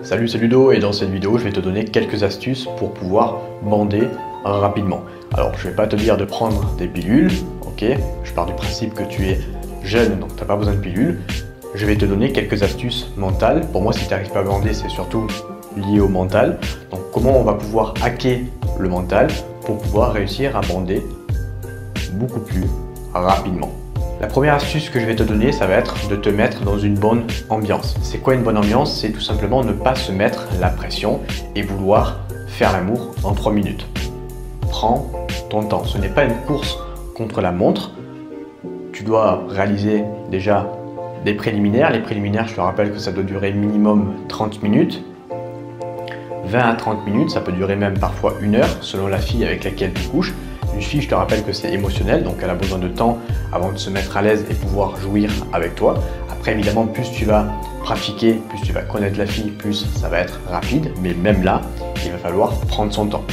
Salut, c'est Ludo et dans cette vidéo je vais te donner quelques astuces pour pouvoir bander rapidement. Alors je vais pas te dire de prendre des pilules, ok? Je pars du principe que tu es jeune donc tu n'as pas besoin de pilules. Je vais te donner quelques astuces mentales. Pour moi si tu n'arrives pas à bander c'est surtout lié au mental. Donc comment on va pouvoir hacker le mental pour pouvoir réussir à bander beaucoup plus rapidement. La première astuce que je vais te donner, ça va être de te mettre dans une bonne ambiance. C'est quoi une bonne ambiance? C'est tout simplement ne pas se mettre la pression et vouloir faire l'amour en 3 minutes. Prends ton temps. Ce n'est pas une course contre la montre. Tu dois réaliser déjà des préliminaires. Les préliminaires, je te rappelle que ça doit durer minimum 30 minutes. 20 à 30 minutes, ça peut durer même parfois 1 heure selon la fille avec laquelle tu couches. Une fille, je te rappelle que c'est émotionnel, donc elle a besoin de temps avant de se mettre à l'aise et pouvoir jouir avec toi. Après, évidemment, plus tu vas pratiquer, plus tu vas connaître la fille, plus ça va être rapide. Mais même là, il va falloir prendre son temps.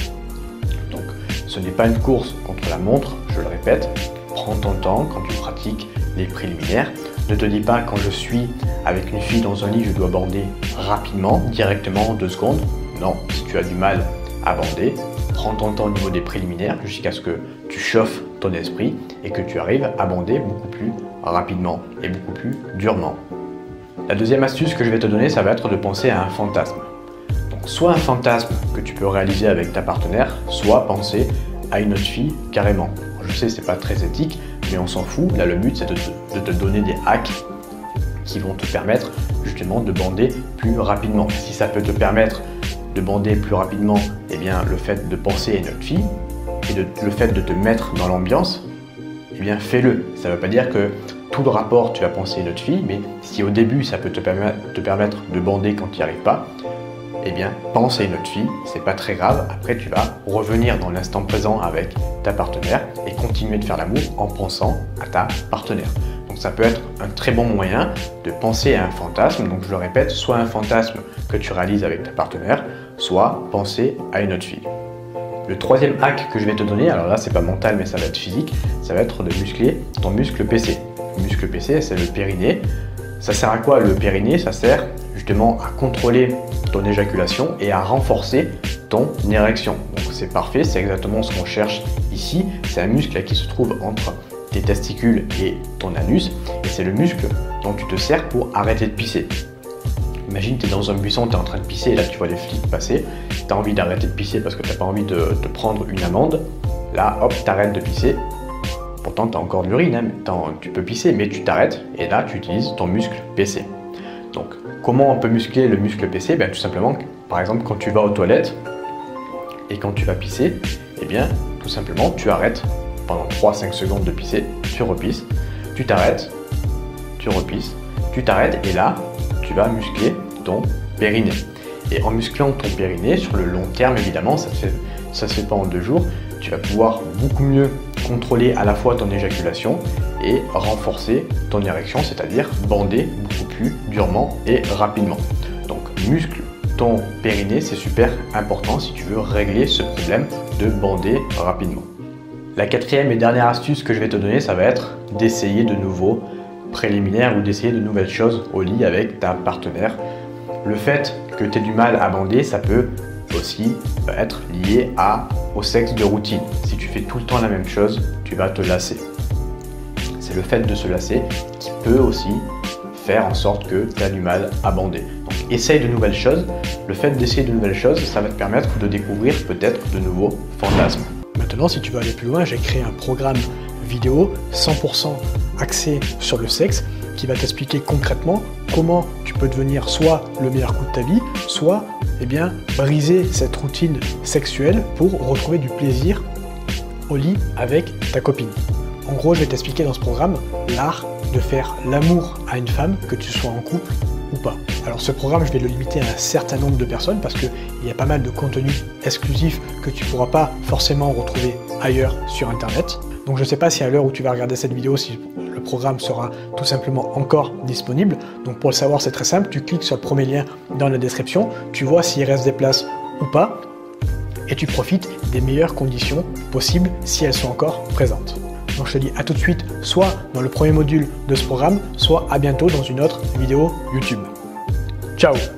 Donc, ce n'est pas une course contre la montre, je le répète. Prends ton temps quand tu pratiques les préliminaires. Ne te dis pas, quand je suis avec une fille dans un lit, je dois bander rapidement, directement en 2 secondes. Non, si tu as du mal à bander, prends ton temps au niveau des préliminaires jusqu'à ce que tu chauffes ton esprit et que tu arrives à bander beaucoup plus rapidement et beaucoup plus durement. La deuxième astuce que je vais te donner, ça va être de penser à un fantasme. Donc soit un fantasme que tu peux réaliser avec ta partenaire, soit penser à une autre fille carrément. Je sais, c'est pas très éthique, mais on s'en fout. Là, le but, c'est de te donner des hacks qui vont te permettre justement de bander plus rapidement. Si ça peut te permettre de bander plus rapidement, eh bien le fait de penser à une autre fille et le fait de te mettre dans l'ambiance, eh bien fais-le. Ça ne veut pas dire que tout le rapport tu vas penser à une autre fille, mais si au début ça peut te permettre de bander quand tu n'y arrives pas, eh bien pense à une autre fille, c'est pas très grave. Après tu vas revenir dans l'instant présent avec ta partenaire et continuer de faire l'amour en pensant à ta partenaire. Donc ça peut être un très bon moyen de penser à un fantasme. Donc je le répète, soit un fantasme que tu réalises avec ta partenaire, soit penser à une autre fille. Le troisième hack que je vais te donner, alors là c'est pas mental mais ça va être physique, ça va être de muscler ton muscle PC. Le muscle PC c'est le périnée. Ça sert à quoi le périnée? Ça sert justement à contrôler ton éjaculation et à renforcer ton érection. Donc c'est parfait, c'est exactement ce qu'on cherche ici. C'est un muscle qui se trouve entre tes testicules et ton anus et c'est le muscle dont tu te sers pour arrêter de pisser. Imagine, tu es dans un buisson, tu es en train de pisser et là tu vois les flics passer. Tu as envie d'arrêter de pisser parce que tu n'as pas envie de te prendre une amende. Là, hop, tu arrêtes de pisser. Pourtant, tu as encore de l'urine, hein, tu peux pisser, mais tu t'arrêtes et là, tu utilises ton muscle PC. Donc, comment on peut muscler le muscle PC? Ben, tout simplement, par exemple, quand tu vas aux toilettes et quand tu vas pisser, eh bien, tout simplement, tu arrêtes pendant 3-5 secondes de pisser, tu repisses, tu t'arrêtes, tu repisses, tu t'arrêtes et là, tu vas muscler ton périnée. Et en musclant ton périnée, sur le long terme évidemment, ça se fait pas en 2 jours, tu vas pouvoir beaucoup mieux contrôler à la fois ton éjaculation et renforcer ton érection, c'est-à-dire bander beaucoup plus durement et rapidement. Donc muscle ton périnée, c'est super important si tu veux régler ce problème de bander rapidement. La quatrième et dernière astuce que je vais te donner, ça va être d'essayer de nouveaux préliminaires ou d'essayer de nouvelles choses au lit avec ta partenaire. Le fait que tu aies du mal à bander, ça peut aussi être lié au sexe de routine. Si tu fais tout le temps la même chose, tu vas te lasser. C'est le fait de se lasser qui peut aussi faire en sorte que tu as du mal à bander. Donc essaye de nouvelles choses. Le fait d'essayer de nouvelles choses, ça va te permettre de découvrir peut-être de nouveaux fantasmes. Maintenant, si tu veux aller plus loin, j'ai créé un programme vidéo 100% axé sur le sexe qui va t'expliquer concrètement comment tu peux devenir soit le meilleur coup de ta vie, soit briser cette routine sexuelle pour retrouver du plaisir au lit avec ta copine. En gros, je vais t'expliquer dans ce programme l'art de faire l'amour à une femme, que tu sois en couple ou pas. Alors ce programme, je vais le limiter à un certain nombre de personnes parce qu'il y a pas mal de contenus exclusifs que tu ne pourras pas forcément retrouver ailleurs sur Internet. Donc je ne sais pas si à l'heure où tu vas regarder cette vidéo, si le programme sera tout simplement encore disponible. Donc pour le savoir, c'est très simple, tu cliques sur le premier lien dans la description, tu vois s'il reste des places ou pas, et tu profites des meilleures conditions possibles si elles sont encore présentes. Donc je te dis à tout de suite, soit dans le premier module de ce programme, soit à bientôt dans une autre vidéo YouTube. Ciao!